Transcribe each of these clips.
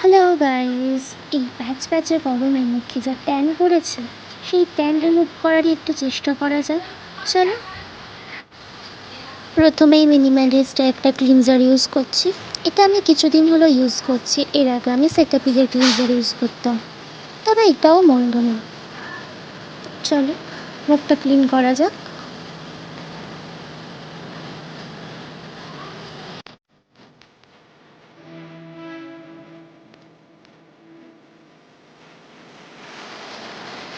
Hello guys, এই প্যাচে গরমে মুখে যা ট্যান পড়েছে সেই ট্যান রিমুভ করারই একটু চেষ্টা করা যায়। চলো, প্রথমেই মিনিমালিস্ট একটা ক্লিনজার ইউজ করছি। এটা আমি কিছুদিন হলো ইউজ করছি। এর আগে আমি সেটাপিলের ক্লিনজার ইউজ করতাম, তবে এটাও মন্দ না। চলো মুখটা ক্লিন করা যাক।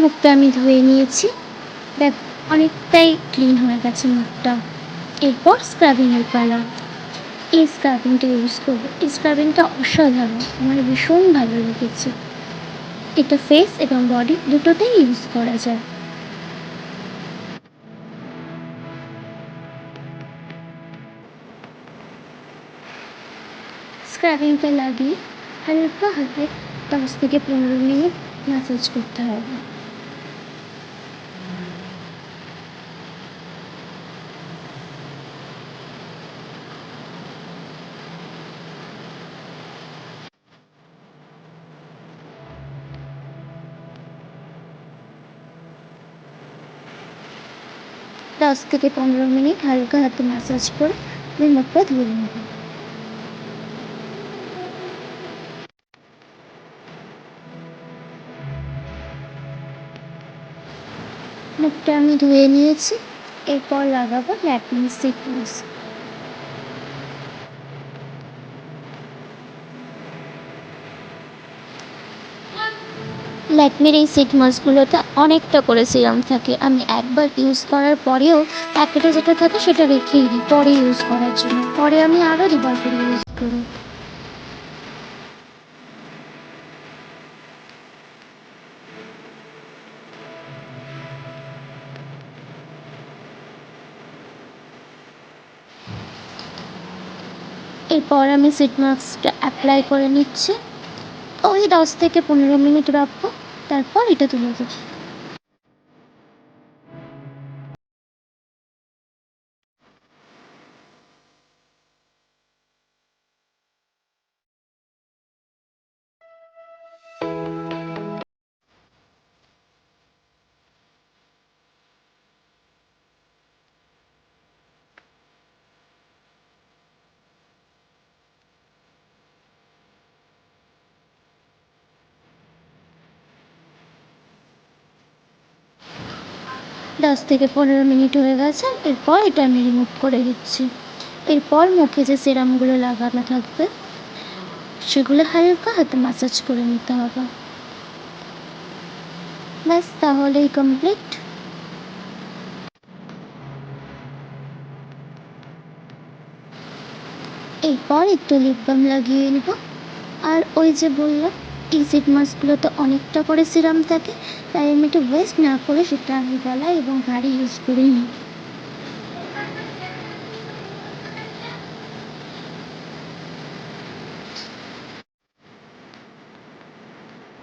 মুখটা আমি ধুয়ে নিয়েছি, দেখ অনেকটাই ক্লিন হয়ে গেছে মুখটা। এরপর স্ক্রাবিংয়ের পালা। এই স্ক্রাবিংটা ইউজ করবো। এই স্ক্রাবিংটা অসাধারণ, আমার ভীষণ ভালো লেগেছে। এটা ফেস এবং বডি দুটোতেই ইউজ করা যায়। স্ক্রাবিংটা লাগিয়ে হালকা হাতে 10 থেকে 15 মিনিট ম্যাসাজ করতে হবে। দশ থেকে 15 মিনিট হালকা হাতে ম্যাসাজ করে মুখটা ধুয়ে নেব। মুখটা আমি ধুয়ে নিয়েছি। এরপর লাগাবো ল্যাকমি সিড মাস্ক। ল্যাকমির এই সিড মাস্কগুলোতে অনেকটা করে সিরাম থাকে। আমি একবার ইউজ করার পরেও প্যাকেটে যেটা থাকে সেটা রেখেই দিই পরে ইউজ করার জন্য। পরে আমি আরও 2বার করে ইউজ করি। এরপর আমি সিড মাস্কটা অ্যাপ্লাই করে নিচ্ছি। ওই 10 থেকে 15 মিনিট রাখবো, তারপর এটা তুলে দেবো। দশ থেকে 15 মিনিট হয়ে গেছে। এরপর এটা আমি রিমুভ করে দিচ্ছি। এরপর মুখে যে সিরামগুলো লাগানো থাকবে সেগুলো হালকা হাতে ম্যাসাজ করে নিতে হবে। ব্যাস, তাহলেই কমপ্লিট। এরপর একটু লিপ বাম লাগিয়ে নেব। আর ওই যে বললাম, এই সিড মাস্কগুলোতে অনেকটা করে সিরাম থাকে, তাই আমি একটু ওয়েস্ট না করে সেটা আমি গলায় এবং ঘাড়ে ইউজ করে নিই।